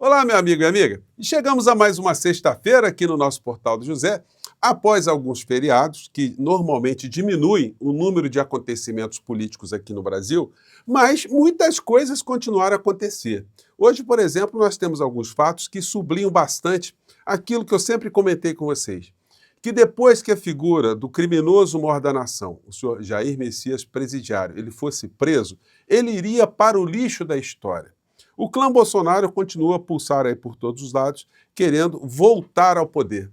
Olá, meu amigo e amiga. E chegamos a mais uma sexta-feira aqui no nosso Portal do José, após alguns feriados que normalmente diminuem o número de acontecimentos políticos aqui no Brasil, mas muitas coisas continuaram a acontecer. Hoje, por exemplo, nós temos alguns fatos que sublinham bastante aquilo que eu sempre comentei com vocês, que depois que a figura do criminoso mor da nação, o senhor Jair Messias Presidiário, ele fosse preso, ele iria para o lixo da história. O clã Bolsonaro continua a pulsar aí por todos os lados, querendo voltar ao poder.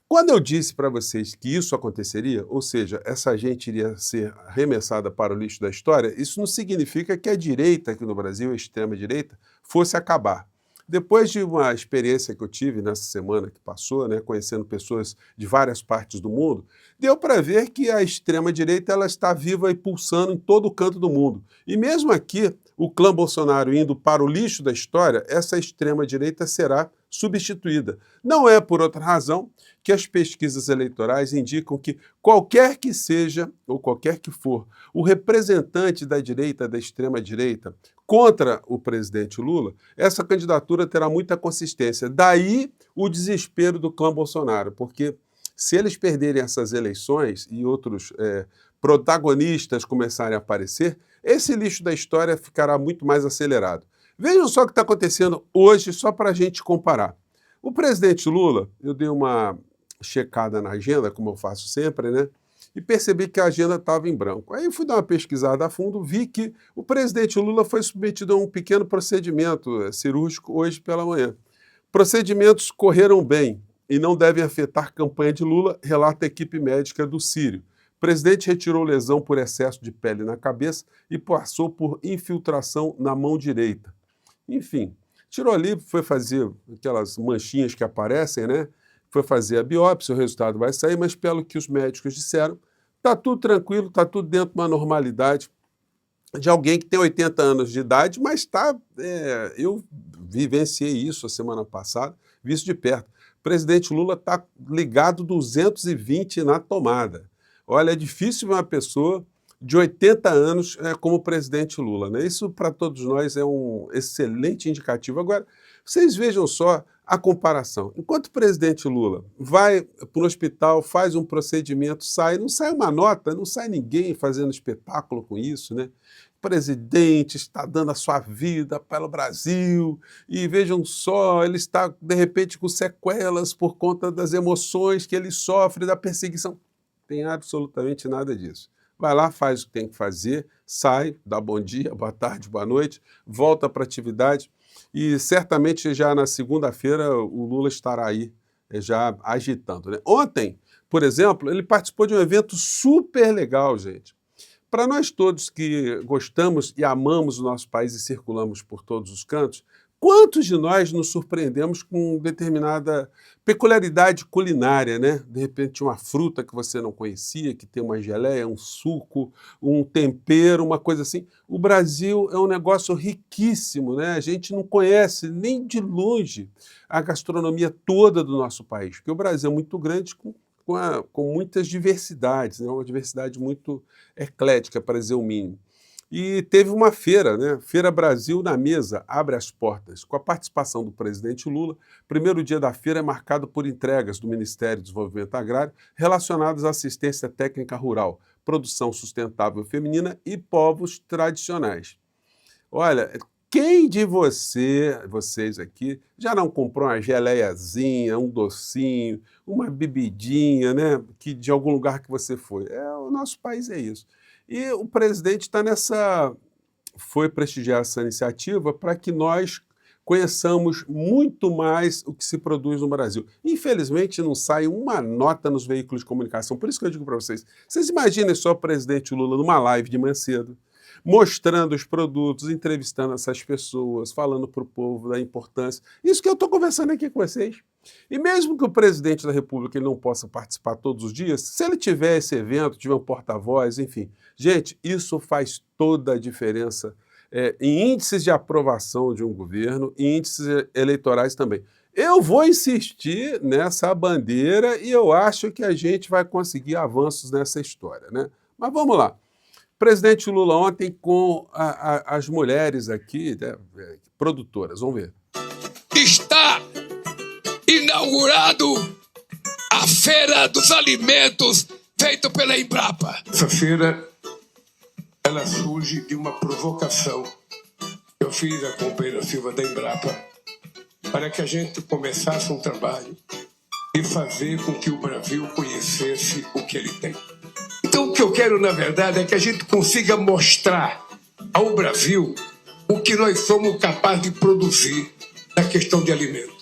Quando eu disse para vocês que isso aconteceria, ou seja, essa gente iria ser arremessada para o lixo da história, isso não significa que a direita aqui no Brasil, a extrema-direita, fosse acabar. Depois de uma experiência que eu tive nessa semana que passou, conhecendo pessoas de várias partes do mundo, deu para ver que a extrema-direita ela está viva e pulsando em todo o canto do mundo. E mesmo aqui, o clã Bolsonaro indo para o lixo da história, essa extrema-direita será substituída. Não é por outra razão que as pesquisas eleitorais indicam que qualquer que seja, ou qualquer que for, o representante da direita, da extrema-direita, contra o presidente Lula, essa candidatura terá muita consistência. Daí o desespero do clã Bolsonaro, porque se eles perderem essas eleições e outros protagonistas começarem a aparecer, esse lixo da história ficará muito mais acelerado. Vejam só o que está acontecendo hoje, só para a gente comparar. O presidente Lula, eu dei uma checada na agenda, como eu faço sempre, e percebi que a agenda estava em branco. Aí fui dar uma pesquisada a fundo, vi que o presidente Lula foi submetido a um pequeno procedimento cirúrgico hoje pela manhã. Procedimentos correram bem e não devem afetar a campanha de Lula, relata a equipe médica do Sírio. O presidente retirou lesão por excesso de pele na cabeça e passou por infiltração na mão direita. Enfim, tirou ali, foi fazer aquelas manchinhas que aparecem, foi fazer a biópsia, o resultado vai sair, mas pelo que os médicos disseram, está tudo tranquilo, está tudo dentro de uma normalidade de alguém que tem 80 anos de idade, mas está... eu vivenciei isso a semana passada, vi isso de perto. O presidente Lula está ligado 220 na tomada. Olha, é difícil uma pessoa de 80 anos como o presidente Lula, Isso para todos nós é um excelente indicativo. Agora, vocês vejam só a comparação. Enquanto o presidente Lula vai para o hospital, faz um procedimento, sai, não sai uma nota, não sai ninguém fazendo espetáculo com isso, O presidente está dando a sua vida pelo Brasil e vejam só, ele está, de repente, com sequelas por conta das emoções que ele sofre, da perseguição. Tem absolutamente nada disso. Vai lá, faz o que tem que fazer, sai, dá bom dia, boa tarde, boa noite, volta para a atividade e certamente já na segunda-feira o Lula estará aí já agitando. Ontem, por exemplo, ele participou de um evento super legal, gente. Para nós todos que gostamos e amamos o nosso país e circulamos por todos os cantos, quantos de nós nos surpreendemos com determinada peculiaridade culinária, De repente uma fruta que você não conhecia, que tem uma geleia, um suco, um tempero, uma coisa assim. O Brasil é um negócio riquíssimo, A gente não conhece nem de longe a gastronomia toda do nosso país, porque o Brasil é muito grande com muitas diversidades, uma diversidade muito eclética, para dizer o mínimo. E teve uma feira, Feira Brasil na Mesa, abre as portas, com a participação do presidente Lula. Primeiro dia da feira é marcado por entregas do Ministério do Desenvolvimento Agrário relacionadas à assistência técnica rural, produção sustentável feminina e povos tradicionais. Olha, quem de vocês aqui, já não comprou uma geleiazinha, um docinho, uma bebidinha, que de algum lugar que você foi? O nosso país é isso. E o presidente foi prestigiar essa iniciativa para que nós conheçamos muito mais o que se produz no Brasil. Infelizmente, não sai uma nota nos veículos de comunicação. Por isso que eu digo para vocês imaginem só o presidente Lula numa live de manhã cedo, mostrando os produtos, entrevistando essas pessoas, falando para o povo da importância. Isso que eu estou conversando aqui com vocês. E mesmo que o presidente da República ele não possa participar todos os dias, se ele tiver esse evento, tiver um porta-voz, enfim. Gente, isso faz toda a diferença em índices de aprovação de um governo e índices eleitorais também. Eu vou insistir nessa bandeira e eu acho que a gente vai conseguir avanços nessa história, Mas vamos lá. Presidente Lula ontem com as mulheres aqui, produtoras, vamos ver. está inaugurado a Feira dos Alimentos feito pela Embrapa. Essa feira, ela surge de uma provocação que eu fiz à companheira Silva da Embrapa para que a gente começasse um trabalho e fazer com que o Brasil conhecesse o que ele tem. Então o que eu quero, na verdade, é que a gente consiga mostrar ao Brasil o que nós somos capazes de produzir na questão de alimento.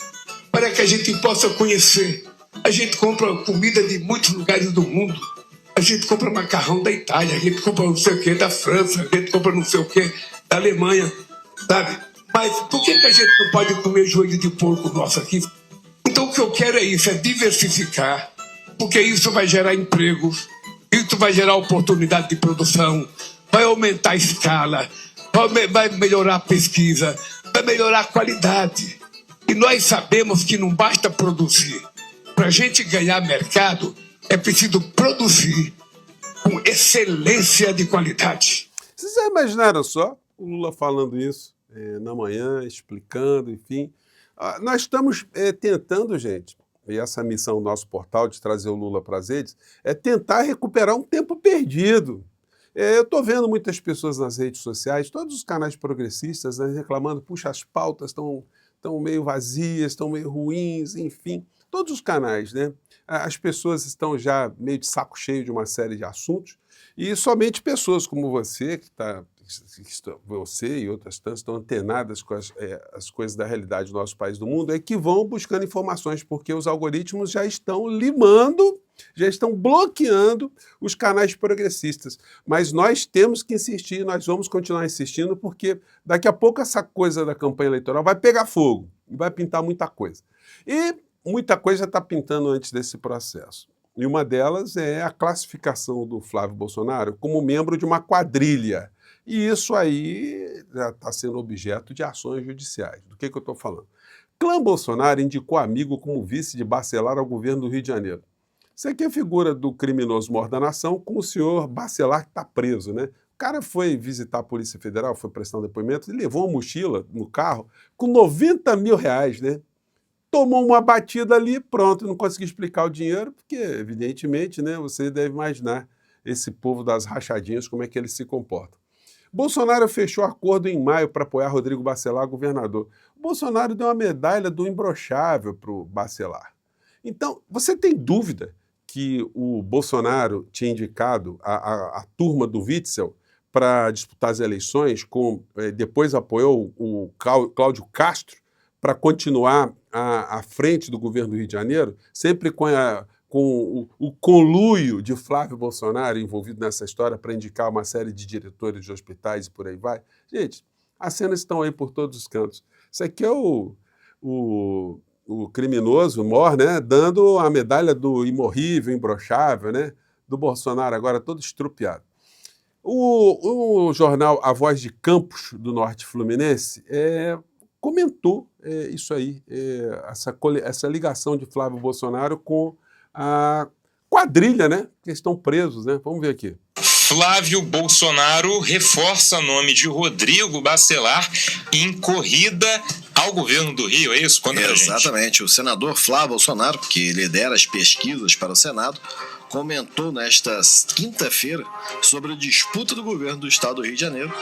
Para que a gente possa conhecer. A gente compra comida de muitos lugares do mundo. A gente compra macarrão da Itália, a gente compra não sei o que da França, a gente compra não sei o que da Alemanha, sabe? Mas por que a gente não pode comer joelho de porco nosso aqui? Então o que eu quero é isso, é diversificar, porque isso vai gerar empregos, isso vai gerar oportunidade de produção, vai aumentar a escala, vai melhorar a pesquisa, vai melhorar a qualidade. E nós sabemos que não basta produzir. Para a gente ganhar mercado, é preciso produzir com excelência de qualidade. Vocês já imaginaram só o Lula falando isso na manhã, explicando, enfim? Nós estamos tentando, gente, e essa missão do nosso portal de trazer o Lula para as redes, é tentar recuperar um tempo perdido. Eu estou vendo muitas pessoas nas redes sociais, todos os canais progressistas, né, reclamando, puxa, as pautas estão meio vazias, estão meio ruins, enfim. Todos os canais, né? As pessoas estão já meio de saco cheio de uma série de assuntos e somente pessoas como você, você e outras tantas estão antenadas com as coisas da realidade do nosso país e do mundo, é que vão buscando informações, porque os algoritmos já estão limando, já estão bloqueando os canais progressistas. Mas nós temos que insistir, nós vamos continuar insistindo, porque daqui a pouco essa coisa da campanha eleitoral vai pegar fogo e vai pintar muita coisa. E muita coisa está pintando antes desse processo. E uma delas é a classificação do Flávio Bolsonaro como membro de uma quadrilha. E isso aí já está sendo objeto de ações judiciais. Do que eu estou falando? Clã Bolsonaro indicou amigo como vice de Bacelar ao governo do Rio de Janeiro. Isso aqui é a figura do criminoso mor da nação com o senhor Bacelar, que está preso, né? O cara foi visitar a Polícia Federal, foi prestar um depoimento e levou uma mochila no carro com 90 mil reais, né? Tomou uma batida ali, pronto, não conseguiu explicar o dinheiro, porque, evidentemente, né, você deve imaginar esse povo das rachadinhas, como é que eles se comportam. Bolsonaro fechou acordo em maio para apoiar Rodrigo Bacelar, governador. Bolsonaro deu uma medalha do imbrochável para o Bacelar. Então, você tem dúvida que o Bolsonaro tinha indicado a turma do Witzel para disputar as eleições, depois apoiou o Cláudio Castro para continuar à frente do governo do Rio de Janeiro, sempre com o conluio de Flávio Bolsonaro envolvido nessa história para indicar uma série de diretores de hospitais e por aí vai. Gente, as cenas estão aí por todos os cantos. Isso aqui é o criminoso, o mor, né, dando a medalha do imorrível, imbrochável, né, do Bolsonaro, agora todo estrupiado. O jornal A Voz de Campos, do Norte Fluminense, comentou isso aí, essa ligação de Flávio Bolsonaro com a quadrilha, né? Que estão presos, né? Vamos ver aqui. Flávio Bolsonaro reforça nome de Rodrigo Bacelar em corrida ao governo do Rio, é isso? Conta pra gente. Exatamente. O senador Flávio Bolsonaro, que lidera as pesquisas para o Senado, comentou nesta quinta-feira sobre a disputa do governo do estado do Rio de Janeiro.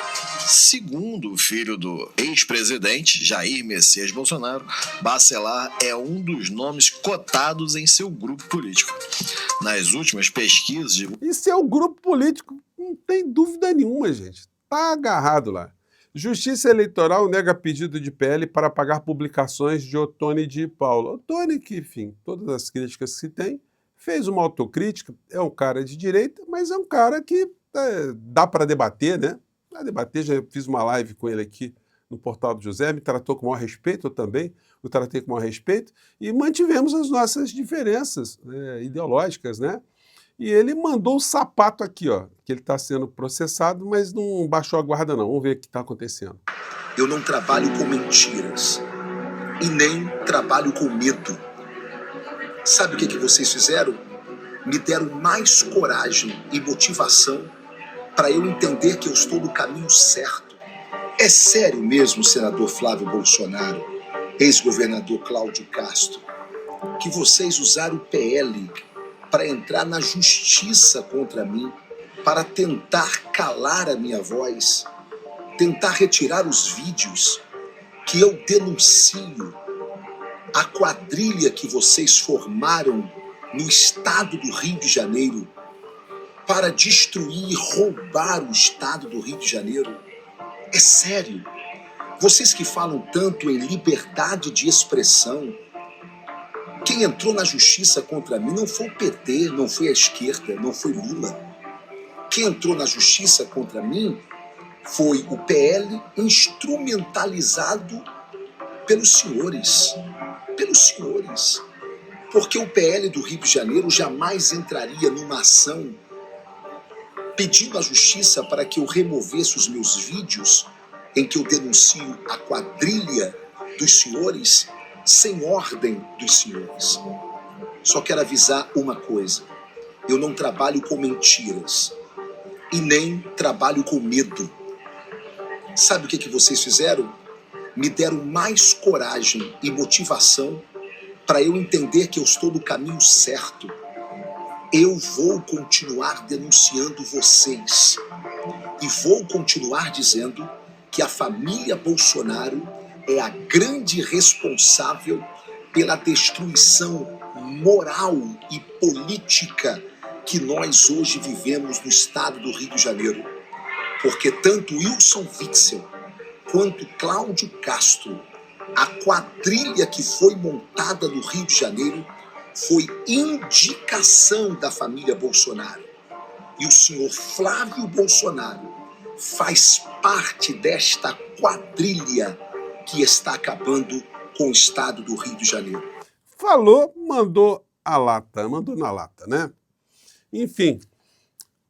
Segundo o filho do ex-presidente, Jair Messias Bolsonaro, Bacelar é um dos nomes cotados em seu grupo político. Nas últimas pesquisas... E seu grupo político, não tem dúvida nenhuma, gente. Está agarrado lá. Justiça Eleitoral nega pedido de PL para pagar publicações de Ottoni de Paula. Ottoni, que, enfim, todas as críticas que se tem, fez uma autocrítica, é um cara de direita, mas é um cara que dá para debater, né? Para debater, já fiz uma live com ele aqui no Portal do José, me tratou com o maior respeito, eu também o tratei com o maior respeito, e mantivemos as nossas diferenças ideológicas, né? E ele mandou o sapato aqui, ó, que ele está sendo processado, mas não baixou a guarda não, vamos ver o que está acontecendo. Eu não trabalho com mentiras e nem trabalho com medo. Sabe o que vocês fizeram? Me deram mais coragem e motivação para eu entender que eu estou no caminho certo. É sério mesmo, senador Flávio Bolsonaro, ex-governador Cláudio Castro, que vocês usaram o PL para entrar na justiça contra mim, para tentar calar a minha voz, tentar retirar os vídeos que eu denuncio a quadrilha que vocês formaram no estado do Rio de Janeiro para destruir e roubar o estado do Rio de Janeiro. É sério. Vocês que falam tanto em liberdade de expressão, quem entrou na justiça contra mim não foi o PT, não foi a esquerda, não foi Lula. Quem entrou na justiça contra mim foi o PL instrumentalizado pelos senhores. Pelos senhores. Porque o PL do Rio de Janeiro jamais entraria numa ação pedindo à justiça para que eu removesse os meus vídeos em que eu denuncio a quadrilha dos senhores sem ordem dos senhores. Só quero avisar uma coisa. Eu não trabalho com mentiras e nem trabalho com medo. Sabe o que vocês fizeram? Me deram mais coragem e motivação para eu entender que eu estou no caminho certo. Eu vou continuar denunciando vocês e vou continuar dizendo que a família Bolsonaro é a grande responsável pela destruição moral e política que nós hoje vivemos no estado do Rio de Janeiro. Porque tanto Wilson Witzel quanto Cláudio Castro, a quadrilha que foi montada no Rio de Janeiro, foi indicação da família Bolsonaro. E o senhor Flávio Bolsonaro faz parte desta quadrilha que está acabando com o estado do Rio de Janeiro. Falou, mandou na lata, né? Enfim,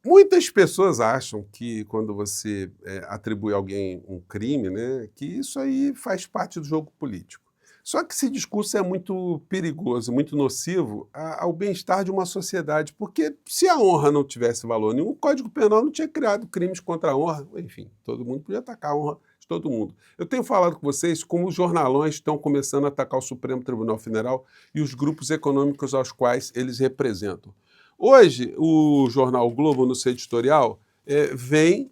muitas pessoas acham que quando você atribui a alguém um crime, né, que isso aí faz parte do jogo político. Só que esse discurso é muito perigoso, muito nocivo ao bem-estar de uma sociedade, porque se a honra não tivesse valor nenhum, o Código Penal não tinha criado crimes contra a honra, enfim, todo mundo podia atacar a honra de todo mundo. Eu tenho falado com vocês como os jornalões estão começando a atacar o Supremo Tribunal Federal e os grupos econômicos aos quais eles representam. Hoje, o jornal o Globo, no seu editorial, vem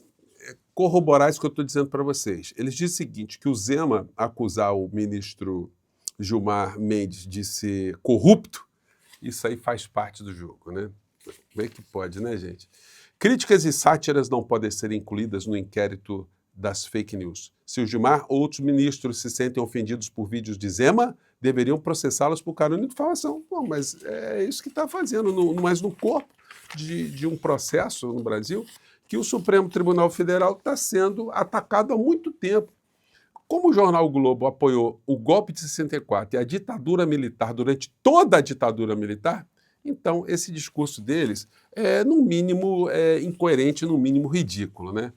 corroborar isso que eu estou dizendo para vocês. Eles dizem o seguinte, que o Zema acusar o ministro Gilmar Mendes de ser corrupto, isso aí faz parte do jogo, né? Como é que pode, né, gente? Críticas e sátiras não podem ser incluídas no inquérito das fake news. Se o Gilmar ou outros ministros se sentem ofendidos por vídeos de Zema, deveriam processá-los por calúnia e difamação. Bom, mas é isso que está fazendo, mas no corpo de um processo no Brasil, que o Supremo Tribunal Federal está sendo atacado há muito tempo. Como o jornal o Globo apoiou o golpe de 64 e a ditadura militar durante toda a ditadura militar, então esse discurso deles é, no mínimo, incoerente, no mínimo ridículo, né?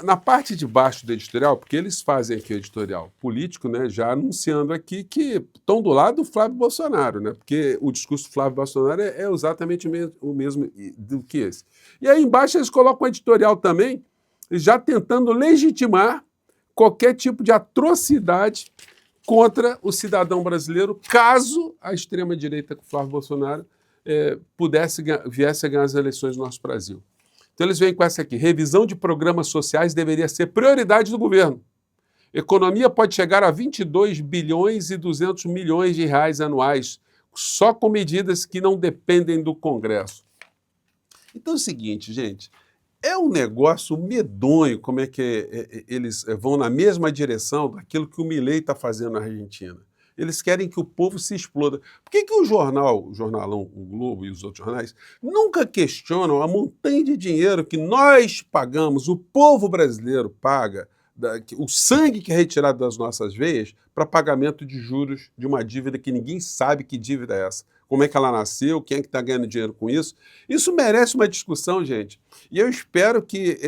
Na parte de baixo do editorial, porque eles fazem aqui o editorial político, né, já anunciando aqui que estão do lado do Flávio Bolsonaro, né, porque o discurso do Flávio Bolsonaro é exatamente o mesmo do que esse. E aí embaixo eles colocam o editorial também, já tentando legitimar qualquer tipo de atrocidade contra o cidadão brasileiro, caso a extrema-direita com o Flávio Bolsonaro viesse a ganhar as eleições no nosso Brasil. Então eles vêm com essa aqui, revisão de programas sociais deveria ser prioridade do governo. Economia pode chegar a 22 bilhões e 200 milhões de reais anuais, só com medidas que não dependem do Congresso. Então é o seguinte, gente, é um negócio medonho como é que eles vão na mesma direção daquilo que o Milei está fazendo na Argentina. Eles querem que o povo se exploda. Por que o jornalão, o Globo e os outros jornais, nunca questionam a montanha de dinheiro que nós pagamos, o povo brasileiro paga, o sangue que é retirado das nossas veias para pagamento de juros de uma dívida que ninguém sabe que dívida é essa? Como é que ela nasceu? Quem é que está ganhando dinheiro com isso? Isso merece uma discussão, gente. E eu espero que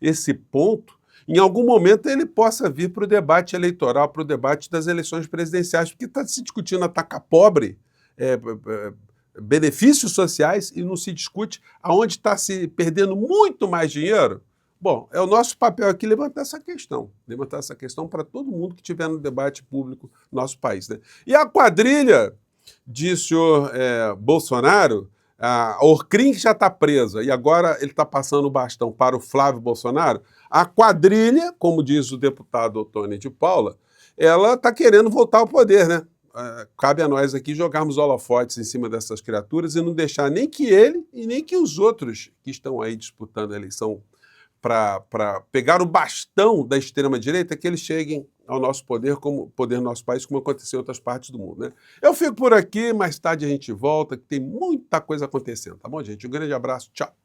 esse ponto, em algum momento, ele possa vir para o debate eleitoral, para o debate das eleições presidenciais, porque está se discutindo atacar pobre, benefícios sociais, e não se discute aonde está se perdendo muito mais dinheiro. Bom, é o nosso papel aqui levantar essa questão para todo mundo que estiver no debate público no nosso país, né? E a quadrilha de senhor Bolsonaro, a Orcrim que já está presa e agora ele está passando o bastão para o Flávio Bolsonaro, a quadrilha, como diz o deputado Ottoni de Paula, ela está querendo voltar ao poder, né? Cabe a nós aqui jogarmos holofotes em cima dessas criaturas e não deixar nem que ele e nem que os outros que estão aí disputando a eleição para pegar o bastão da extrema-direita, que eles cheguem ao nosso poder, como poder no nosso país, como aconteceu em outras partes do mundo, né? Eu fico por aqui, mais tarde a gente volta, que tem muita coisa acontecendo, tá bom, gente? Um grande abraço, tchau!